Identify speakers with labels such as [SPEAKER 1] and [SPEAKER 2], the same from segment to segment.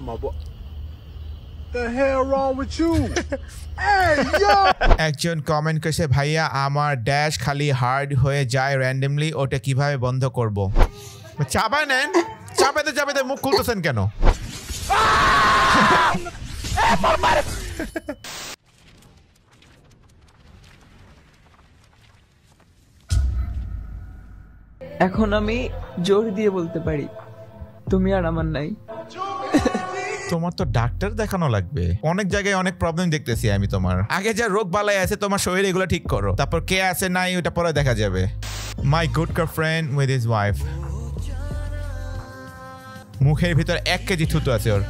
[SPEAKER 1] The hell wrong with you? Hey yo!
[SPEAKER 2] একজন comment করেছে ভাইয়া আমার ড্যাশ খালি হার্ড হয়ে যায় র্যান্ডমলি ওটা কিভাবে বন্ধ করব চাপা নেন চাপাতে চাপাতে মুখ খুলতেছেন কেন
[SPEAKER 3] এখন আমি জোর দিয়ে বলতে পারি তুমি আর আমার নাই
[SPEAKER 2] তোমার তো ডাক্তার দেখানো লাগবে অনেক জায়গায় অনেক প্রবলেম দেখতেছি আমি তোমার আগে যা রোগ বালাই আছে তোমার শরীরে এগুলো ঠিক করো তারপর কে আছে নাই ওটা পরে দেখা যাবে মাই good friend with his wife মুখের ভিতর 1 কেজি থুতু আছে ওর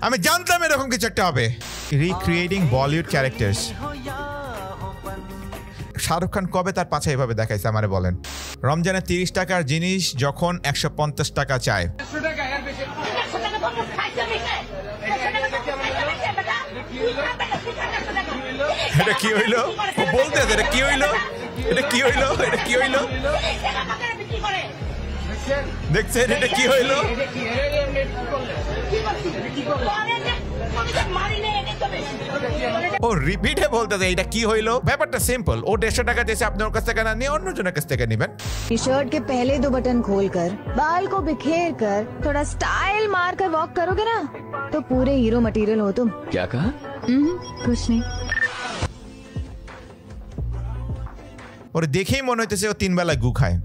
[SPEAKER 2] আমি জানতাম এরকম কিছু একটা হবে রিক্রিয়েটিং বলিউড ক্যারেক্টার্স শাহরুখ খান কবে তার পাছে এভাবে দেখাইছে আমারে বলেন রমজানে 30 টাকার জিনিস যখন 150 টাকা চায় এটা কি হইলো বলতে এটা কি হইলো এটা কি হইলো এটা কি হইলো দেখছেন এটা কি হইলো ও রিপিটে বলতেছে এটা কি হইলো ব্যাপারটা সিম্পল ও 150 টাকা দিয়েছে আপনি ওর কাছ থেকে না নিয়ে অন্যজনের কাছ থেকে নেবেন
[SPEAKER 4] टी-शर्ट के पहले 2 बटन खोलकर बाल को बिखेर कर थोड़ा स्टाइल मार कर वॉक करोगे ना तो पूरे हीरो मटेरियल हो तुम
[SPEAKER 5] क्या कहा
[SPEAKER 4] कुछ नहीं
[SPEAKER 2] ওর দেখেই মনে হইতেছে ও 3 বেলা গু খায়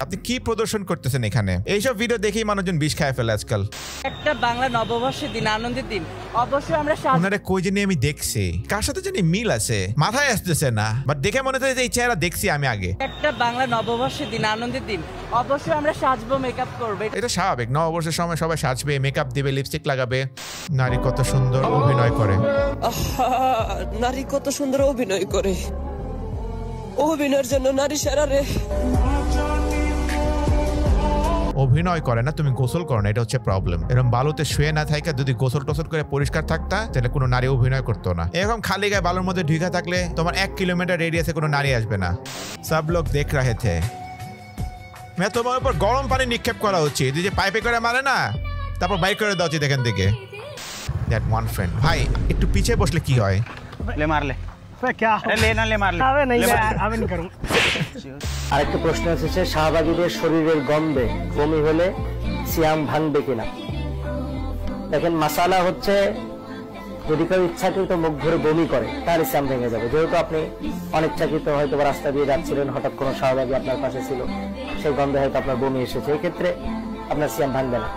[SPEAKER 2] আপনি কি প্রদর্শন করতেছেন এখানে এইসব ভিডিও দেখেই মানুষজন বিষ খায় ফেলে আজকাল
[SPEAKER 3] একটা বাংলা নববর্ষের দিন আনন্দের দিন অবশ্যই আমরা
[SPEAKER 2] ওনারে কই জানি আমি দেখছি কার সাথে জানি মিল আছে মাথায় আসতেছে না বাট দেখে মনে হচ্ছে যে এই চেহারা দেখছি আমি আগে
[SPEAKER 3] একটা বাংলা নববর্ষের দিন আনন্দের দিন অবশ্যই আমরা সাজবো মেকআপ করব
[SPEAKER 2] এটা স্বাভাবিক নববর্ষের সময় সবাই সাজবে মেকআপ দিবে লিপস্টিক লাগাবে নারী কত সুন্দর অভিনয় করে
[SPEAKER 6] নারী কত সুন্দর অভিনয় করে অভিনয়ের জন্য নারী সেরা রে
[SPEAKER 2] অভিনয় করে না তুমি গোসল করো না এটা হচ্ছে প্রবলেম এরকম বালুতে শুয়ে না থাকা যদি গোসল টোসল করে পরিষ্কার থাকতা তাহলে কোনো নারী অভিনয় করতো না এরকম খালি গায়ে বালুর মধ্যে ঢুকে থাকলে তোমার 1 কিলোমিটার রেডিয়াসে কোনো নারী আসবে না সব লোক দেখ রাহে থে তোমার উপর গরম পানি নিক্ষেপ করা উচিত যে পাইপে করে মারে না তারপর বাইক করে দেওয়া উচিত এখান থেকে দ্যাট ওয়ান ফ্রেন্ড ভাই একটু পিছিয়ে বসলে কি হয়
[SPEAKER 7] ले मार ले क्या लेना ले मार ले अबे नहीं मैं नहीं करूं
[SPEAKER 8] আরেকটা প্রশ্ন এসেছে শাহবাগীদের শরীরের গন্ধে বমি হলে সিয়াম ভাঙবে কিনা দেখেন মাসালা হচ্ছে যদি কেউ ইচ্ছাকৃত মুখ ধরে বমি করে তাহলে সিয়াম ভেঙে যাবে যেহেতু আপনি অনিচ্ছাকৃত হয়তো রাস্তা দিয়ে যাচ্ছিলেন হঠাৎ কোনো শাহবাগী আপনার পাশে ছিল সেই গন্ধে হয়তো আপনার বমি এসেছে এই ক্ষেত্রে আপনার সিয়াম ভাঙবে না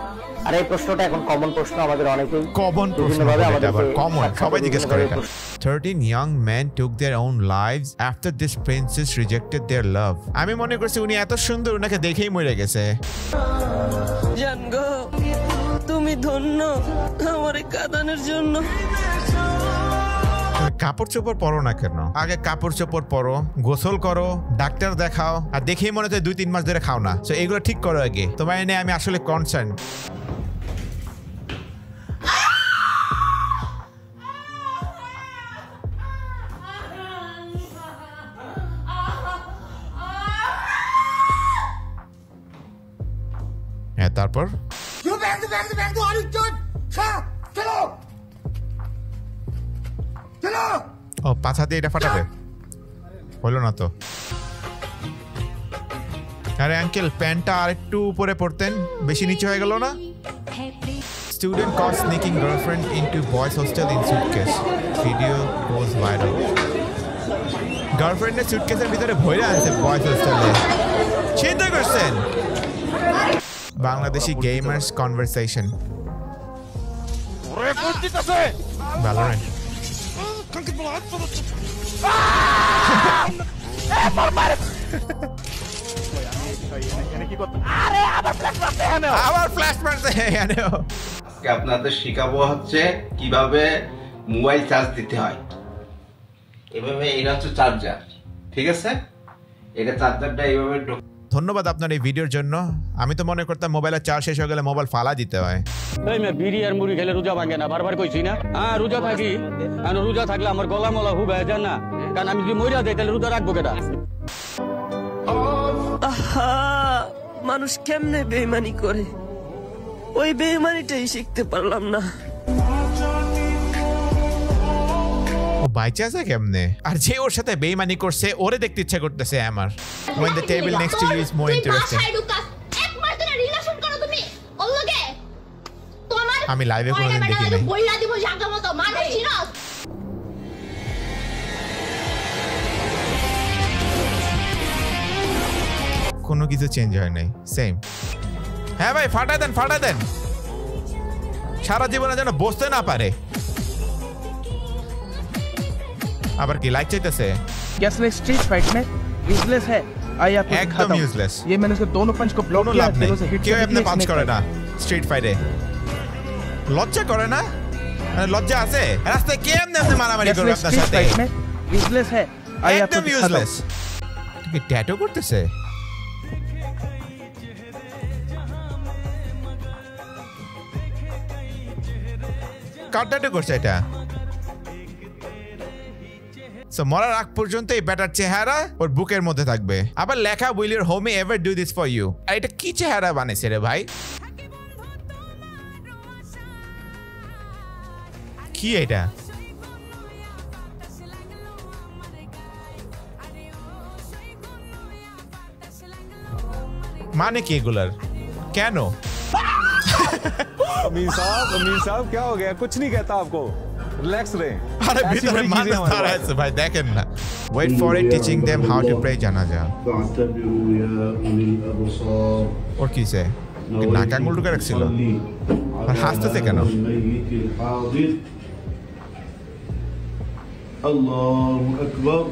[SPEAKER 8] আর এই প্রশ্নটা এখন কমন প্রশ্ন আমাদের অনেকেই
[SPEAKER 2] কমন প্রশ্ন এটা আবার কমন সবাই জিজ্ঞেস করে এটা 13 young men took their own lives after this princess rejected their love আমি মনে করছি উনি এত সুন্দর উনাকে দেখেই মরে গেছে
[SPEAKER 6] জানগো তুমি ধন্য আমার কাঁদানোর জন্য
[SPEAKER 2] কাপড় চোপড় পরো না কেন আগে কাপড় চোপড় পরো গোসল করো ডাক্তার দেখাও আর দেখেই মনে হচ্ছে 2-3 মাস ধরে খাও না তো এগুলো ঠিক করো আগে তোমার নিয়ে আমি আসলে কনসার্ন হ্যাঁ তারপর ও পাছা দিয়ে এটা ফাটাবে হলো না তো আরে আঙ্কেল প্যান্টটা আরেকটু উপরে পড়তেন বেশি নিচে হয়ে গেল না student caught sneaking girlfriend into boys hostel in suitcase video goes viral গার্লফ্রেন্ডের সুটকেসের ভিতরে ভরে আনছে বয়েজ হোস্টেলে চিন্তা করছেন বাংলাদেশি গেমার্স কনভারসেশন Valorant
[SPEAKER 9] আপনাদের শিখাবো হচ্ছে কিভাবে মোবাইল চার্জ দিতে হয় এভাবে এটা হচ্ছে চার্জার ঠিক আছে এটা চার্জারটা এইভাবে
[SPEAKER 2] ধন্যবাদ আপনার এই ভিডিওর জন্য। আমি তো মনে করতাম মোবাইলের চার্জ শেষ হয়ে গেলে মোবাইল ফালা দিতে হয়।
[SPEAKER 5] এই মে বিড়ি আর মুড়ি খেলে রোজা ভাঙে না, বারবার কইছি না। রোজা থাকি, রোজা থাকলে আমার গলা মলা হুবায় যায় না, কারণ আমি যদি মইরা যাই তাহলে রোজা রাখবো কেটা?
[SPEAKER 6] আহা, মানুষ কেমনে বেইমানি করে, ওই বেইমানিটাই শিখতে পারলাম না।
[SPEAKER 2] ও বাইচে আছে কেমনে? আর যে ওর সাথে বেইমানি করছে ওরে দেখতে ইচ্ছা করতেছে আমার। When the table next to you is more interesting. আমি লাইভে কোনোদিন দেখি নাই। কোনো কিছু চেঞ্জ হয় নাই, সেম। হ্যাঁ ভাই, ফাটা দেন, ফাটা দেন, সারা জীবনে যেন বসতে না পারে। আবার কি লাইক চাইতেছে?
[SPEAKER 7] कैसले स्ट्रीट फाइट में यूजलेस है। आई आपको
[SPEAKER 2] एकदम यूजलेस।
[SPEAKER 7] ये मैंने उसके दोनों पंच को ब्लॉक किया, दिलों से हिट
[SPEAKER 2] কেউ আপনি পাঞ্চ করে না স্ট্রিট ফাইটে, লজ্জা করে না? লজ্জা আছে? রাস্তায় কে এমনি আপনি মারামারি করবে আপনার সাথে?
[SPEAKER 7] यूजलेस है। आई आपको
[SPEAKER 2] একদম ইউজলেস। কি ট্যাটু করতেছে? কার ট্যাটু করছে এটা? সো মরার আগ পর্যন্ত এই ব্যাটার চেহারা ওর বুকের মধ্যে থাকবে। আবার লেখা will your homie ever do this for you. আর এটা কি চেহারা বানাইছে রে ভাই? কি এটা? মানে কি এগুলার? কেন?
[SPEAKER 1] अमीर साहब क्या हो गया? कुछ नहीं कहता आपको, रिलैक्स रहे।
[SPEAKER 2] আরে ভিতরে মানুষ দাঁড়ায় আছে ভাই, দেখেন না। Wait for it teaching them how to pray janaza. ওর কিসে? নাক আঙুল ঢুকে রাখছিল আর হাসতেছে কেন?
[SPEAKER 10] আল্লাহু আকবার।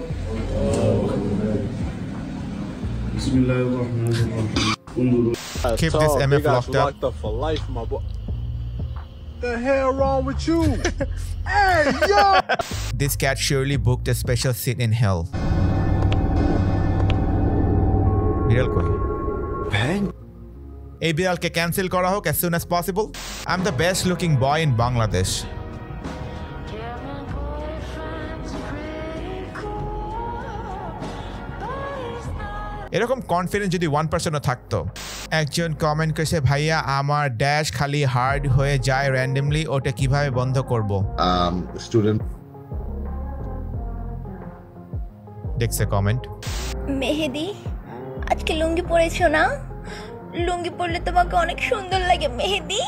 [SPEAKER 10] বিসমিল্লাহির রহমানির রহিম।
[SPEAKER 2] Keep this MF locked up
[SPEAKER 1] for life, my boy. The hell wrong with you? Hey, yo!
[SPEAKER 2] This cat surely booked a special seat in hell. বিড়াল কই? এই বিড়ালকে ক্যান্সেল করা হোক as soon as possible. I'm the best looking boy in Bangladesh. এরকম confidence যদি 1% থাকতো। একজন কমেন্ট করেছে, ভাইয়া আমার ড্যাশ খালি হার্ড হয়ে যায় র্যান্ডমলি, ওটা কিভাবে বন্ধ করব?
[SPEAKER 10] স্টুডেন্ট
[SPEAKER 2] দেখছে কমেন্ট।
[SPEAKER 11] মেহেদি, আজকে লুঙ্গি পরেছো না? লুঙ্গি পরলে তোমাকে অনেক সুন্দর লাগে মেহেদি।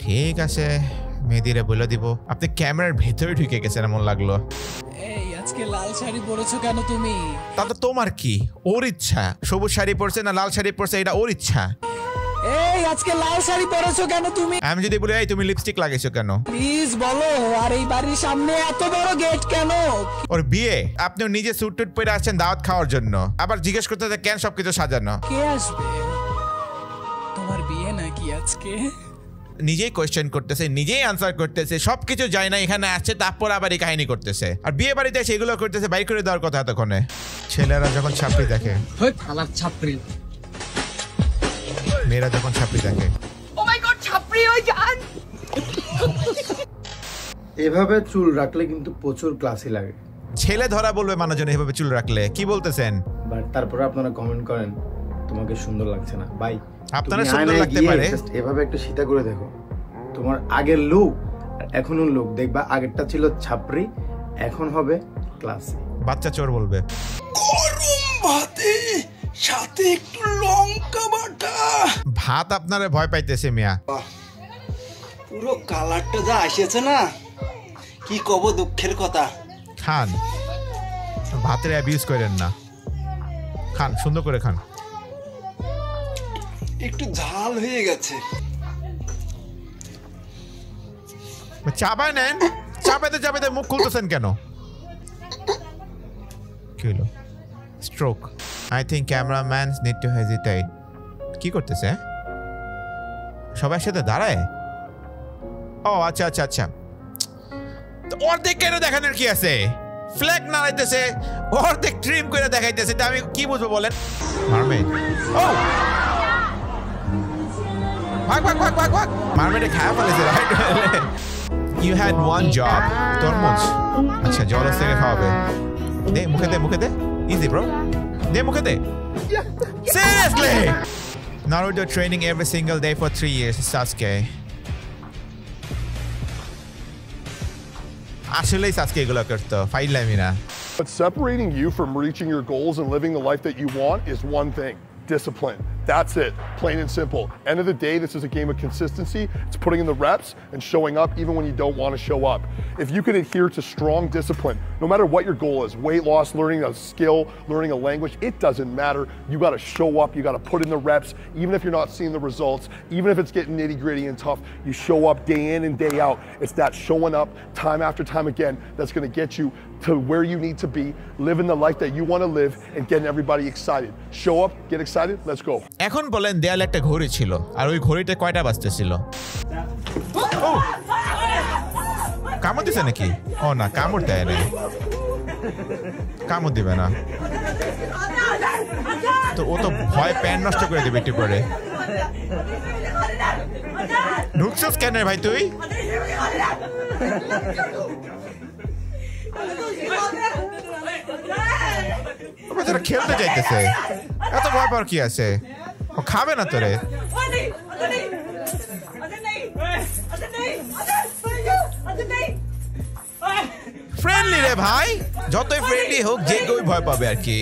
[SPEAKER 2] ঠিক আছে, মেহেদিরে বলে দিব। আপনি ক্যামেরার ভেতরে ঢুকে গেছেন এমন লাগলো।
[SPEAKER 12] এই আজকে লাল শাড়ি পরেছো কেন তুমি?
[SPEAKER 2] তাতে তোমার কি? ওর ইচ্ছা। সবুজ শাড়ি পরছে না লাল শাড়ি পরছে এটা ওর ইচ্ছা।
[SPEAKER 12] এই আজকে লাল শাড়ি পরেছো কেন তুমি?
[SPEAKER 2] আমি যদি বলি এই তুমি লিপস্টিক লাগাইছো কেন?
[SPEAKER 12] প্লিজ বলো। আর এই বাড়ির সামনে এত বড় গেট কেন?
[SPEAKER 2] ওর বিয়ে, আপনি নিজে স্যুট টুট পরে আসছেন দাওয়াত খাওয়ার জন্য, আবার জিজ্ঞেস করতে কেন সবকিছু সাজানো?
[SPEAKER 12] কে আসবে? তোমার বিয়ে নাকি আজকে?
[SPEAKER 2] নিজেই কোয়েশ্চেন করতেছে, নিজেই আনসার করতেছে, সবকিছু যায় না এখানে আসছে, তারপর আবার এই কাহিনী করতেছে। আর বিয়ে বাড়িতে সেগুলো করতেছে, বাইর করে দেওয়ার কথা এতক্ষণে। ছেলেরা যখন ছাপড়ি দেখে,
[SPEAKER 12] ছাপড়ি,
[SPEAKER 2] মেয়েরা যখন ছাপড়ি দেখে,
[SPEAKER 6] ও মাই গড, ছাপড়ি হয়ে যান।
[SPEAKER 13] এভাবে চুল রাখলে কিন্তু প্রচুর ক্লাসি লাগে।
[SPEAKER 2] ছেলে ধরা বলবে মানুষজন এভাবে চুল রাখলে। কি বলতেছেন?
[SPEAKER 13] বাট তারপরে আপনারা কমেন্ট করেন তোমাকে সুন্দর লাগছে না। ভাই
[SPEAKER 2] আপনারা সুন্দর লাগতে পারে,
[SPEAKER 13] এভাবে একটু সিধা করে দেখো তোমার আগের লুক আর এখনের লুক, দেখবা আগেরটা ছিল ছাপড়ি, এখন হবে ক্লাসি।
[SPEAKER 2] বাচ্চা চোর বলবে।
[SPEAKER 12] গরম ভাতে সাথে একটু লঙ্কা বাটা।
[SPEAKER 2] ভাত আপনারা ভয় পাইতেছে মিয়া।
[SPEAKER 12] পুরো কালারটা যা আসেছে না, কি কব দুঃখের কথা।
[SPEAKER 2] খান, ভাতের অ্যাবিউজ করেন না, খান, সুন্দর করে খান।
[SPEAKER 12] একটু ঝাল হয়ে গেছে।
[SPEAKER 2] চাপায় নেন, চাপাইতে চাপাইতে মুখ খুলতেছেন কেন? কি হলো? Stroke. I think cameraman need to hesitate. কি করতেছে? সবার সাথে দাঁড়ায়? ও আচ্ছা আচ্ছা আচ্ছা, অর্ধেক কেন দেখানোর কি আছে? ফ্ল্যাগ নাড়াইতেছে, অর্ধেক ট্রিম করে দেখাইতেছে, তা আমি কি বুঝবো বলেন? মারমেড, ও ভাগ ভাগ ভাগ ভাগ ভাগ, মারমেডে খাওয়া ফেলেছে, right? You had one job, তরমুজ। আচ্ছা, জলস থেকে খাওয়াবে, দে মুখে দে, মুখে দে, ইজি ব্রো, দে মুখে দে। Seriously? Naruto training every single day for 3 years, Sasuke. Actually, Sasuke এগুলো করতো, ফাইলামি না।
[SPEAKER 14] But separating you from reaching your goals and living the life that you want is one thing: discipline. That's it, plain and simple. End of the day, this is a game of consistency. It's putting in the reps and showing up even when you don't want to show up. If you can adhere to strong discipline, no matter what your goal is, weight loss, learning a skill, learning a language, it doesn't matter. You got to show up, you got to put in the reps, even if you're not seeing the results, even if it's getting nitty gritty and tough, you show up day in and day out. It's that showing up time after time again that's going to get you to where you need to be, living the life that you want to live and getting everybody excited. Show up, get excited, let's go.
[SPEAKER 2] এখন বলেন, দেয়ালে একটা ঘড়ি ছিল, আর ওই ঘড়িতে কয়টা বাজতেছিল? কামড় দিছে নাকি? ও না, কামড় দেয় নাই, কামড় দিবে না তো, ও তো ভয় প্যান নষ্ট করে দেবে একটু করে। ঢুকছিস কেন ভাই তুই? খেলতে যাইতেছে, এত ভয় পাওয়ার কি আছে? ও খাবে না তোরে। ফ্রেন্ডলি রে ভাই, যতই ফ্রেন্ডলি হোক যে কেউ ভয় পাবে আর কি।